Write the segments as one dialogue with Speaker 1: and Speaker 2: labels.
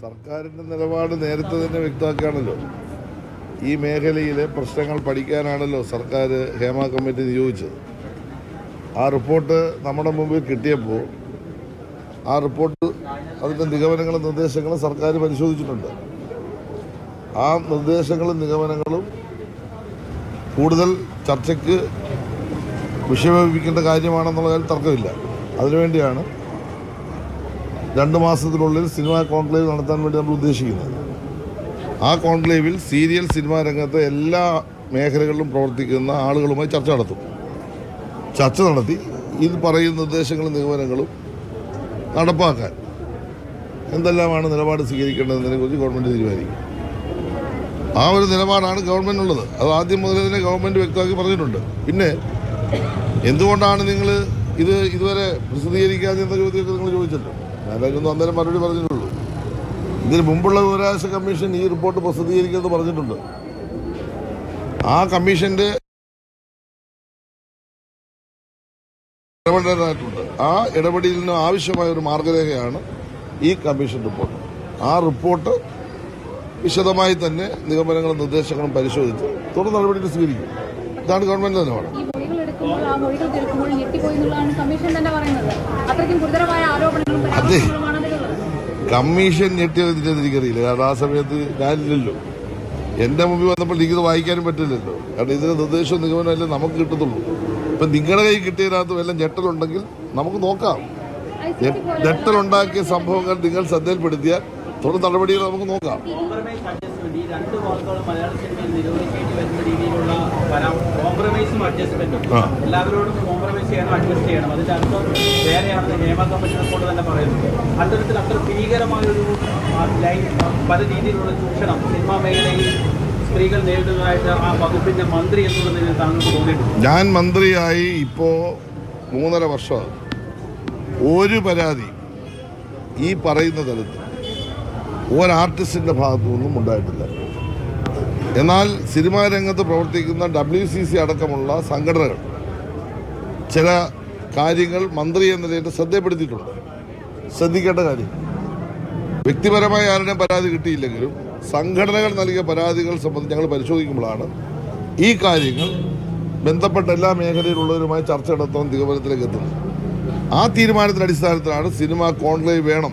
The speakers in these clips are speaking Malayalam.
Speaker 1: സർക്കാരിൻ്റെ നിലപാട് നേരത്തെ തന്നെ വ്യക്തമാക്കുകയാണല്ലോ. ഈ മേഖലയിലെ പ്രശ്നങ്ങൾ പഠിക്കാനാണല്ലോ സർക്കാർ ഹേമ കമ്മിറ്റി നിയോഗിച്ചത്. ആ റിപ്പോർട്ട് നമ്മുടെ മുമ്പിൽ കിട്ടിയപ്പോൾ ആ റിപ്പോർട്ട് അതിൻ്റെ നിഗമനങ്ങളും നിർദ്ദേശങ്ങളും സർക്കാർ പരിശോധിച്ചിട്ടുണ്ട്. ആ നിർദ്ദേശങ്ങളും നിഗമനങ്ങളും കൂടുതൽ ചർച്ചയ്ക്ക് വിഷയവൽക്കരിക്കേണ്ട കാര്യമാണെന്നുള്ള കാര്യം തർക്കമില്ല. അതിനുവേണ്ടിയാണ് 2 മാസത്തിനുള്ളിൽ സിനിമാ കോൺക്ലേവ് നടത്താൻ വേണ്ടി നമ്മൾ ഉദ്ദേശിക്കുന്നത്. ആ കോൺക്ലേവിൽ സീരിയൽ സിനിമാ രംഗത്തെ എല്ലാ മേഖലകളിലും പ്രവർത്തിക്കുന്ന ആളുകളുമായി ചർച്ച നടത്തി ഇത് പറയുന്ന നിർദ്ദേശങ്ങളും നിഗമനങ്ങളും നടപ്പാക്കാൻ എന്തെല്ലാമാണ് നിലപാട് സ്വീകരിക്കേണ്ടതെന്നതിനെക്കുറിച്ച് ഗവൺമെൻറ് തീരുമാനിക്കും. ആ ഒരു നിലപാടാണ് ഗവൺമെൻറ്റിനുള്ളത്. അത് ആദ്യം മുതൽ തന്നെ ഗവൺമെൻറ് വ്യക്തമാക്കി പറഞ്ഞിട്ടുണ്ട്. പിന്നെ എന്തുകൊണ്ടാണ് നിങ്ങൾ ഇതുവരെ പ്രസിദ്ധീകരിക്കാതെന്ന ചോദ്യമൊക്കെ നിങ്ങൾ ചോദിച്ചല്ലോ. ഞാനൊന്നും അന്നേരം മറുപടി പറഞ്ഞിട്ടുള്ളൂ. ഇതിന് മുമ്പുള്ള വിവരാവകാശ കമ്മീഷൻ ഈ റിപ്പോർട്ട് പ്രസിദ്ധീകരിക്കുമെന്ന് പറഞ്ഞിട്ടുണ്ട്. ആ കമ്മീഷന്റെ ഇടപെടലായിട്ടുണ്ട്. ആ ഇടപെടലിന് ആവശ്യമായ ഒരു മാർഗരേഖയാണ് ഈ കമ്മീഷൻ റിപ്പോർട്ട്. ആ റിപ്പോർട്ട് വിശദമായി തന്നെ നിഗമനങ്ങളും നിർദ്ദേശങ്ങളും പരിശോധിച്ച് തുടർ നടപടികൾ സ്വീകരിക്കും. ഇതാണ് ഗവൺമെന്റ് നിലപാട്. അതെ, കമ്മീഷൻ ഞെട്ടിയതിന്റെ എനിക്കറിയില്ല. കാരണം ആ സമയത്ത് ഞാനില്ലല്ലോ. എന്റെ മുമ്പിൽ വന്നപ്പോൾ എനിക്കിത് വായിക്കാനും പറ്റില്ലല്ലോ. കാരണം ഇതിന്റെ നിർദ്ദേശവും നിഗമനമല്ലേ നമുക്ക് കിട്ടത്തുള്ളൂ. ഇപ്പം നിങ്ങളുടെ കൈ കിട്ടിയതിനകത്ത് വല്ല ഞെട്ടലുണ്ടെങ്കിൽ നമുക്ക് നോക്കാം. ഞെട്ടലുണ്ടാക്കിയ സംഭവങ്ങൾ നിങ്ങൾ ശ്രദ്ധയിൽപ്പെടുത്തിയാൽ തുടർ നടപടികൾ നമുക്ക് നോക്കാം.
Speaker 2: എല്ലാവരോടും കോംപ്രമൈസ് ചെയ്യണം, അഡ്ജസ്റ്റ് ചെയ്യണം. അതിന്റെ അർത്ഥം വേറെയാണെന്ന് ഹേമ കമ്മിറ്റി റിപ്പോർട്ട് തന്നെ പറയുന്നത്. അത്തരത്തിൽ അത്ര ഭീകരമായൊരു പല രീതിയിലുള്ള ചൂഷണം സിനിമാ മേഖലയിൽ സ്ത്രീകൾ നേരിടുന്നതായിട്ട് ആ വകുപ്പിന്റെ മന്ത്രി എന്നുള്ളതിന് താങ്കൾക്ക് തോന്നിയിട്ടുണ്ട്?
Speaker 1: ഞാൻ മന്ത്രിയായി ഇപ്പോൾ 3.5 വർഷമാണ്. ഒരു പരാതി ഈ പറയുന്ന തലത്തിൽ ഒരാർട്ടിസ്റ്റിൻ്റെ ഭാഗത്തു നിന്നും ഉണ്ടായിട്ടില്ല. എന്നാൽ സിനിമാ രംഗത്ത് പ്രവർത്തിക്കുന്ന WCC അടക്കമുള്ള സംഘടനകൾ ചില കാര്യങ്ങൾ മന്ത്രി എന്ന നിലയിൽ ശ്രദ്ധപ്പെടുത്തിയിട്ടുണ്ട്. ശ്രദ്ധിക്കേണ്ട കാര്യം, വ്യക്തിപരമായ ആരുടെയും പരാതി കിട്ടിയില്ലെങ്കിലും സംഘടനകൾ നൽകിയ പരാതികൾ സംബന്ധിച്ച് ഞങ്ങൾ പരിശോധിക്കുമ്പോഴാണ് ഈ കാര്യങ്ങൾ ബന്ധപ്പെട്ട എല്ലാ മേഖലയിലുള്ളവരുമായി ചർച്ച നടത്താൻ തീരുമാനത്തിലേക്ക് എത്തുന്നത്. ആ തീരുമാനത്തിന്റെ അടിസ്ഥാനത്തിലാണ് സിനിമാ കോൺക്ലേവ് വേണം,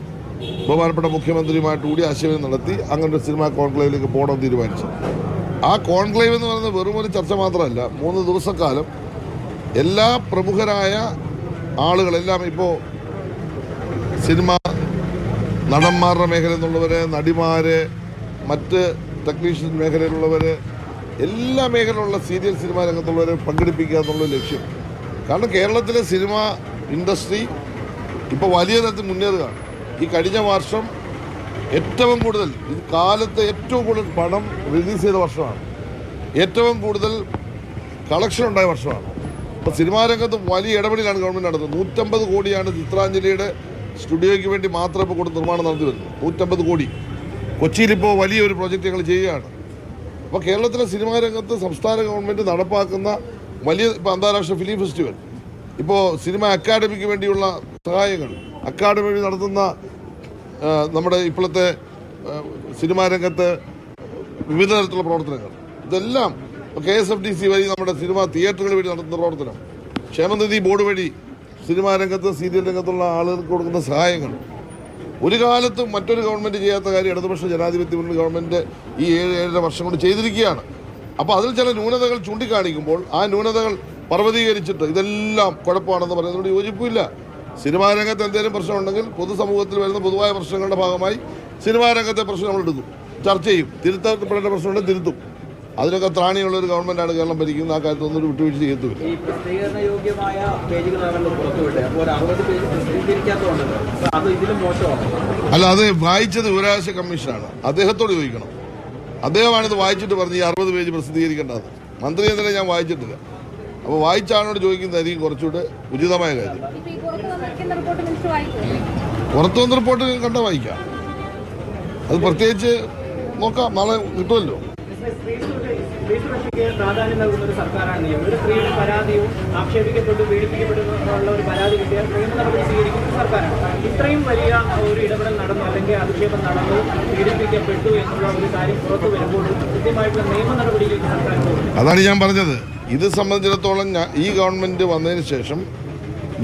Speaker 1: ബഹുമാനപ്പെട്ട മുഖ്യമന്ത്രിയുമായിട്ട് കൂടി ആശയവിനിമയം നടത്തി അങ്ങനെ ഒരു സിനിമാ കോൺക്ലേവിലേക്ക് പോകണം തീരുമാനിച്ചത്. ആ കോൺക്ലേവ് എന്ന് പറയുന്നത് വെറും ഒരു ചർച്ച മാത്രമല്ല, 3 ദിവസക്കാലം എല്ലാ പ്രമുഖരായ ആളുകളെല്ലാം, ഇപ്പോൾ സിനിമ നടന്മാരുടെ മേഖലയിൽ നിന്നുള്ളവർ, നടിമാര്, മറ്റ് ടെക്നീഷ്യൻ മേഖലയിലുള്ളവർ, എല്ലാ മേഖലയിലുള്ള സീരിയൽ സിനിമാ രംഗത്തുള്ളവരെ പങ്കെടുപ്പിക്കുക എന്നുള്ള ലക്ഷ്യം. കാരണം കേരളത്തിലെ സിനിമ ഇൻഡസ്ട്രി ഇപ്പോൾ വലിയ തരത്തിൽ മുന്നേറുകയാണ്. ഈ കഴിഞ്ഞ വർഷം ഏറ്റവും കൂടുതൽ, ഈ കാലത്ത് ഏറ്റവും കൂടുതൽ പണം റിലീസ് ചെയ്ത വർഷമാണ്, ഏറ്റവും കൂടുതൽ കളക്ഷൻ ഉണ്ടായ വർഷമാണ്. ഇപ്പോൾ സിനിമാ രംഗത്ത് വലിയ ഇടപെടലാണ് ഗവൺമെൻറ് നടത്തുന്നത്. 150 കോടിയാണ് ചിത്രാഞ്ജലിയുടെ സ്റ്റുഡിയോയ്ക്ക് വേണ്ടി മാത്രം ഇപ്പോൾ കൂടെ നിർമ്മാണം നടത്തി വരുന്നത്. 150 കോടി. കൊച്ചിയിലിപ്പോൾ വലിയൊരു പ്രോജക്റ്റ് ഞങ്ങൾ ചെയ്യുകയാണ്. അപ്പോൾ കേരളത്തിലെ സിനിമാ രംഗത്ത് സംസ്ഥാന ഗവൺമെൻറ് നടപ്പാക്കുന്ന വലിയ, ഇപ്പോൾ അന്താരാഷ്ട്ര ഫിലിം ഫെസ്റ്റിവൽ, ഇപ്പോൾ സിനിമ അക്കാദമിക്ക് വേണ്ടിയുള്ള സഹായങ്ങൾ, അക്കാദമി വഴി നടത്തുന്ന നമ്മുടെ ഇപ്പോഴത്തെ സിനിമാ രംഗത്ത് വിവിധ തരത്തിലുള്ള പ്രവർത്തനങ്ങൾ, ഇതെല്ലാം KSFDC വഴി നമ്മുടെ സിനിമാ തിയേറ്ററുകൾ വഴി നടത്തുന്ന പ്രവർത്തനം, ക്ഷേമനിധി ബോർഡ് വഴി സിനിമാ രംഗത്ത് സീരിയൽ രംഗത്തുള്ള ആളുകൾക്ക് കൊടുക്കുന്ന സഹായങ്ങൾ, ഒരു കാലത്തും മറ്റൊരു ഗവൺമെൻറ് ചെയ്യാത്ത കാര്യം ഇടതുപക്ഷ ജനാധിപത്യ മുന്നണി ഗവൺമെൻറ് ഈ 7-7.5 വർഷം കൊണ്ട് ചെയ്തിരിക്കുകയാണ്. അപ്പോൾ അതിൽ ചില ന്യൂനതകൾ ചൂണ്ടിക്കാണിക്കുമ്പോൾ ആ ന്യൂനതകൾ പർവ്വതീകരിച്ചിട്ട് ഇതെല്ലാം കുഴപ്പമാണെന്ന് പറയുന്നതിനോട് യോജിപ്പില്ല. സിനിമാ രംഗത്ത് എന്തെങ്കിലും പ്രശ്നമുണ്ടെങ്കിൽ പൊതുസമൂഹത്തിൽ വരുന്ന പൊതുവായ പ്രശ്നങ്ങളുടെ ഭാഗമായി സിനിമാ രംഗത്തെ പ്രശ്നം നമ്മൾ എടുക്കും, ചർച്ച ചെയ്യും. തിരുത്തപ്പെടേണ്ട പ്രശ്നമുണ്ടെങ്കിൽ തിരുത്തും. അതിനൊക്കെ ത്രാണിയുള്ള ഒരു ഗവൺമെന്റാണ് കേരളം ഭരിക്കുന്നത്. ആ കാര്യത്തിൽ ഒന്നും വിട്ടുവീഴ്ച ചെയ്യത്തില്ല. അല്ല, അത് വായിച്ചത് വിവരാവകാശ കമ്മീഷനാണ്. അദ്ദേഹത്തോട് ചോദിക്കണം. അദ്ദേഹമാണ് ഇത് വായിച്ചിട്ട് പറഞ്ഞ് ഈ 60 പേജ് പ്രസിദ്ധീകരിക്കേണ്ടത്. മന്ത്രി എന്നതിനെ ഞാൻ വായിച്ചിട്ടില്ല. അപ്പോൾ വായിച്ചാണോട് ചോദിക്കുന്നതായിരിക്കും കുറച്ചുകൂടെ ഉചിതമായ കാര്യം. പുറത്തു വന്ന റിപ്പോർട്ട് കണ്ട വായിക്കാം. അത് പ്രത്യേകിച്ച് നോക്കാം, നാളെ കിട്ടുമല്ലോ.
Speaker 2: സ്ത്രീ സുരക്ഷയ്ക്ക് പ്രാധാന്യം നൽകുന്ന ഒരു സർക്കാരാണ് നിയമം. ഒരു സ്ത്രീയുടെ പരാതിയും ആക്ഷേപിക്കപ്പെട്ടു പീഡിപ്പിക്കപ്പെടുന്നുള്ള ഒരു പരാതി കിട്ടിയാൽ നിയമ നടപടി സ്വീകരിക്കുന്ന ഒരു സർക്കാരാണ്. ഇത്രയും വലിയ ഒരു ഇടപെടൽ നടന്നു അല്ലെങ്കിൽ അധിക്ഷേപം നടന്നു പീഡിപ്പിക്കപ്പെട്ടു എന്നുള്ള ഒരു കാര്യം പുറത്തു വരുമ്പോൾ കൃത്യമായിട്ടുള്ള നിയമ നടപടിയിലേക്ക് സർക്കാർ പോകും.
Speaker 1: അതാണ് ഞാൻ പറഞ്ഞത്. ഇത് സംബന്ധിച്ചിടത്തോളം ഈ ഗവൺമെൻറ് വന്നതിന് ശേഷം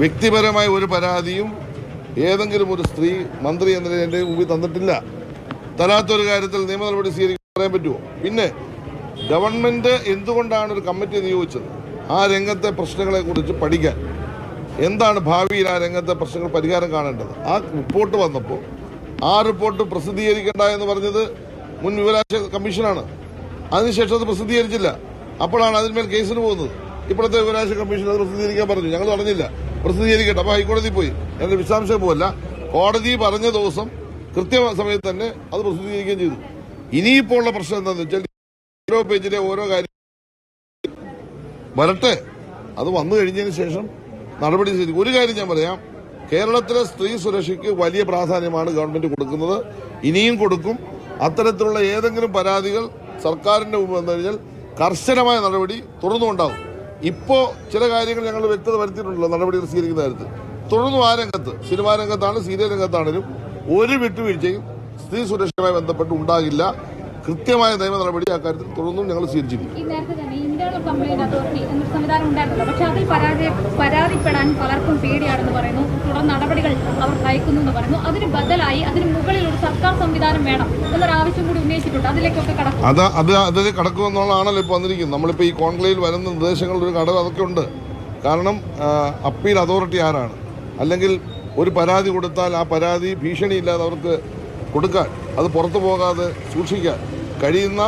Speaker 1: വ്യക്തിപരമായ ഒരു പരാതിയും ഏതെങ്കിലും ഒരു സ്ത്രീ മന്ത്രി എന്ന നിലയിൽ എൻ്റെ മുമ്പിൽ തന്നിട്ടില്ല. തരാത്തൊരു കാര്യത്തിൽ നിയമ നടപടി സ്വീകരിക്കാൻ പറയാൻ പറ്റുമോ? പിന്നെ ഗവൺമെൻറ് എന്തുകൊണ്ടാണ് ഒരു കമ്മിറ്റി നിയോഗിച്ചത്? ആ രംഗത്തെ പ്രശ്നങ്ങളെക്കുറിച്ച് പഠിക്കാൻ. എന്താണ് ഭാവിയിൽ ആ രംഗത്തെ പ്രശ്നങ്ങൾ പരിഹാരം കാണേണ്ടത്? ആ റിപ്പോർട്ട് വന്നപ്പോൾ ആ റിപ്പോർട്ട് പ്രസിദ്ധീകരിക്കേണ്ട എന്ന് പറഞ്ഞത് മുൻ വിവരാവകാശ കമ്മീഷനാണ്. അതിനുശേഷം അത് പ്രസിദ്ധീകരിച്ചില്ല. അപ്പോഴാണ് അതിന്മേൽ കേസിന് പോകുന്നത്. ഇപ്പോഴത്തെ വിവരാവകാശ കമ്മീഷൻ അത് പ്രസിദ്ധീകരിക്കാൻ പറഞ്ഞു. ഞങ്ങൾ പറഞ്ഞില്ല, പ്രസിദ്ധീകരിക്കട്ടെ. അപ്പോൾ ഹൈക്കോടതി പോയി. ഞങ്ങൾ വിശദാംശം പോകല്ല. കോടതി പറഞ്ഞ ദിവസം കൃത്യസമയത്ത് തന്നെ അത് പ്രസിദ്ധീകരിക്കുകയും ചെയ്തു. ഇനിയിപ്പോൾ ഉള്ള പ്രശ്നം എന്താണെന്ന് വെച്ചാൽ ഓരോ പേജിലെ ഓരോ കാര്യം വരട്ടെ. അത് വന്നു കഴിഞ്ഞതിന് ശേഷം നടപടി സ്വീകരിക്കും. ഒരു കാര്യം ഞാൻ പറയാം, കേരളത്തിലെ സ്ത്രീ സുരക്ഷയ്ക്ക് വലിയ പ്രാധാന്യമാണ് ഗവൺമെന്റ് കൊടുക്കുന്നത്, ഇനിയും കൊടുക്കും. അത്തരത്തിലുള്ള ഏതെങ്കിലും പരാതികൾ സർക്കാരിന്റെ മുമ്പ് വന്നു കഴിഞ്ഞാൽ കർശനമായ നടപടി തുടർന്നുണ്ടാവും. ഇപ്പോൾ ചില കാര്യങ്ങൾ ഞങ്ങൾ വ്യക്തത വരുത്തിയിട്ടുണ്ടല്ലോ നടപടികൾ സ്വീകരിക്കുന്ന കാര്യത്തിൽ. തുടർന്നും ആ രംഗത്ത്, സിനിമാ രംഗത്താണ് സീരിയൽ രംഗത്താണെങ്കിലും ഒരു വിട്ടുവീഴ്ചയും സ്ത്രീ സുരക്ഷയുമായി ബന്ധപ്പെട്ട് ഉണ്ടാകില്ല. കൃത്യമായ നിയമ നടപടി ആ കാര്യത്തിൽ തുടർന്നും ഞങ്ങൾ സ്വീകരിച്ചിരിക്കും.
Speaker 3: ഈ നേരത്തെ തന്നെ ഇന്റേണൽ കംപ്ലൈന്റ് അതോറിറ്റി എന്നൊരു സംവിധാനം ഉണ്ടായിരുന്നല്ലോ. പക്ഷെ അതിൽ പരാതിപ്പെടാൻ പലർക്കും പേടിയാണെന്ന് പറയുന്നു. തുടർ നടപടികൾ അവർ കൈക്കുന്നു എന്ന് പറയുന്നു. അതിന് ബദലായി അതിന് മുകളിൽ ഒരു സർക്കാർ സംവിധാനം വേണം എന്നൊരു ആവശ്യം കൂടി ഉന്നയിച്ചിട്ടുണ്ട്. അതിലേക്കൊക്കെ കടക്കും.
Speaker 1: അതിൽ കടക്കുമെന്നുള്ളതാണല്ലോ ഇപ്പോൾ വന്നിരിക്കുന്നത്. നമ്മളിപ്പോൾ ഈ കോൺക്ലേവിൽ വരുന്ന നിർദ്ദേശങ്ങളുടെ ഒരു ഘടകം അതൊക്കെ ഉണ്ട്. കാരണം അപ്പീൽ അതോറിറ്റി ആരാണ്? അല്ലെങ്കിൽ ഒരു പരാതി കൊടുത്താൽ ആ പരാതി ഭീഷണിയില്ലാതെ അവർക്ക് കൊടുക്കാൻ, അത് പുറത്തു പോകാതെ സൂക്ഷിക്കാൻ കഴിയുന്ന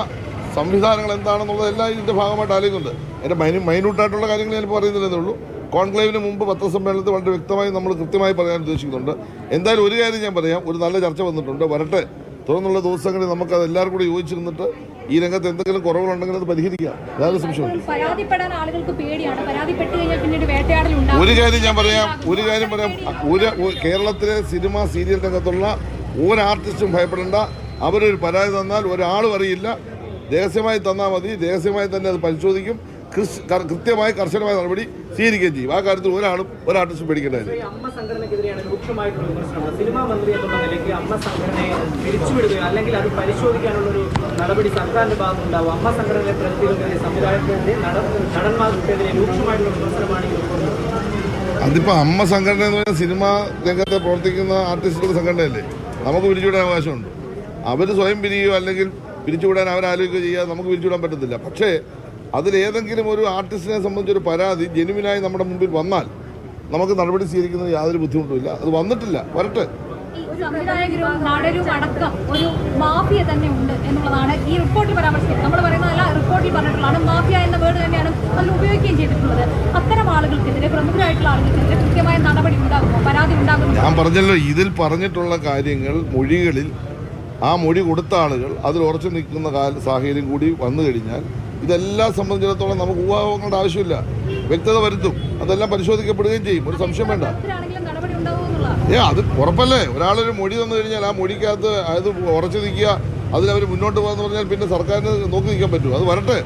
Speaker 1: സംവിധാനങ്ങൾ എന്താണെന്നുള്ളതെല്ലാം ഇതിൻ്റെ ഭാഗമായിട്ട് ആലോചിക്കുന്നുണ്ട്. എൻ്റെ മൈന്യൂട്ടായിട്ടുള്ള കാര്യങ്ങൾ ഞാൻ പറയുന്നില്ലെന്നേ ഉള്ളൂ. കോൺക്ലേവിന് മുമ്പ് പത്രസമ്മേളനത്തിൽ വളരെ വ്യക്തമായി നമ്മൾ കൃത്യമായി പറയാൻ ഉദ്ദേശിക്കുന്നുണ്ട്. എന്തായാലും ഒരു കാര്യം ഞാൻ പറയാം, ഒരു നല്ല ചർച്ച വന്നിട്ടുണ്ട്, വരട്ടെ. തുടർന്നുള്ള ദിവസങ്ങളിൽ നമുക്കത് എല്ലാവരും കൂടി യോജിച്ചിരുന്നിട്ട് ഈ രംഗത്ത് എന്തെങ്കിലും കുറവുകളുണ്ടെങ്കിൽ അത് പരിഹരിക്കാം. യാതൊരു സംശയമില്ല.
Speaker 3: പരാതിപ്പെടാൻ ആളുകൾക്ക് പേടിയാണ്. പരാതിപ്പെട്ട് കഴിഞ്ഞാൽ പിന്നീട് വേട്ടയാടലുണ്ടാകും.
Speaker 1: ഒരു കാര്യം ഞാൻ പറയാം. കേരളത്തിലെ സിനിമ സീരിയൽ രംഗത്തുള്ള ഒരു ആർട്ടിസ്റ്റും ഭയപ്പെടേണ്ട. അവരൊരു പരാതി തന്നാൽ ഒരാളും അറിയില്ല. രഹസ്യമായി തന്നാൽ മതി. രഹസ്യമായി തന്നെ അത് പരിശോധിക്കും. കൃത്യമായി കർശനമായ നടപടി സ്വീകരിക്കുകയും ചെയ്യും. ആ കാര്യത്തിൽ ഒരു ആർട്ടിസ്റ്റും പേടിക്കേണ്ടതില്ല.
Speaker 2: അമ്മ സംഘടനയ്ക്കെതിരെയാണ് രൂക്ഷമായിട്ടുള്ള വിമർശനം. സിനിമാ മന്ത്രി എന്നുള്ള നിലയ്ക്ക് അമ്മ സംഘടനയെ പിരിച്ചുവിടുകയോ അല്ലെങ്കിൽ അത് പരിശോധിക്കാനുള്ളൊരു നടപടി സർക്കാരിന്റെ ഭാഗത്തുണ്ടാവും. അമ്മ സംഘടനയെ പ്രതിനിധികൾക്കെതിരെ സംവിധായകരുടെ നടന്മാർക്കെതിരെ രൂക്ഷമായിട്ടുള്ള വിമർശനമാണ് ഈ റിപ്പോർട്ട്.
Speaker 1: അതിപ്പോൾ അമ്മ സംഘടന എന്ന് പറഞ്ഞാൽ സിനിമാ രംഗത്തെ പ്രവർത്തിക്കുന്ന ആർട്ടിസ്റ്റുകളുടെ സംഘടനയല്ലേ. നമുക്ക് പിരിച്ചുവിടാൻ അവകാശമുണ്ട്. അവർ സ്വയം പിരിയുകയോ അല്ലെങ്കിൽ പിരിച്ചുവിടാൻ അവരാലോചിക്കുകയോ ചെയ്യാതെ നമുക്ക് പിരിച്ചുവിടാൻ പറ്റത്തില്ല. പക്ഷേ അതിലേതെങ്കിലും ഒരു ആർട്ടിസ്റ്റിനെ സംബന്ധിച്ചൊരു പരാതി ജെനുവിനായി നമ്മുടെ മുമ്പിൽ വന്നാൽ നമുക്ക് നടപടി സ്വീകരിക്കുന്നതിന് യാതൊരു ബുദ്ധിമുട്ടുമില്ല. അത് വന്നിട്ടില്ല, വരട്ടെ.
Speaker 3: സംവിധായകരും നടരും അടക്കം ഒരു മാഫിയ തന്നെ ഉണ്ട് എന്നുള്ളതാണ് ഈ റിപ്പോർട്ടിൽ പരാമർശിക്കുന്നത്. നമ്മൾ പറയുന്നതല്ല, റിപ്പോർട്ടിൽ പറഞ്ഞിട്ടുള്ളതാണ്. മാഫിയ എന്ന വേർഡ് തന്നെയാണ് അതിൽ ഉപയോഗിക്കുകയും ചെയ്തിട്ടുള്ളത്. അത്തരം ആളുകൾക്കെതിരെ, പ്രമുഖരായിട്ടുള്ള ആളുകൾക്കെതിരെ കൃത്യമായ നടപടി ഉണ്ടാകുമോ? പരാതി ഉണ്ടാകുമോ?
Speaker 1: ഞാൻ പറഞ്ഞല്ലോ, ഇതിൽ പറഞ്ഞിട്ടുള്ള കാര്യങ്ങൾ മൊഴികളിൽ ആ മൊഴി കൊടുത്ത ആളുകൾ അതിൽ ഉറച്ചു നിൽക്കുന്ന സാഹചര്യം കൂടി വന്നു കഴിഞ്ഞാൽ ഇതെല്ലാം സംബന്ധിച്ചിടത്തോളം നമുക്ക് ഊഹാപോഹങ്ങളുടെ ആവശ്യമില്ല. വ്യക്തത വരുത്തും. അതെല്ലാം പരിശോധിക്കപ്പെടുകയും ചെയ്യും. ഒരു സംശയം വേണ്ട. അത് ഉറപ്പല്ലേ. ഒരാളൊരു മൊഴി തന്നു കഴിഞ്ഞാൽ ആ മൊഴിക്കകത്ത് അത് ഉറച്ചു നിൽക്കുക, അതിലവർ മുന്നോട്ട് പോകാന്ന് പറഞ്ഞാൽ പിന്നെ സർക്കാരിന് നോക്കി നിൽക്കാൻ പറ്റും. അത് വരട്ടെ.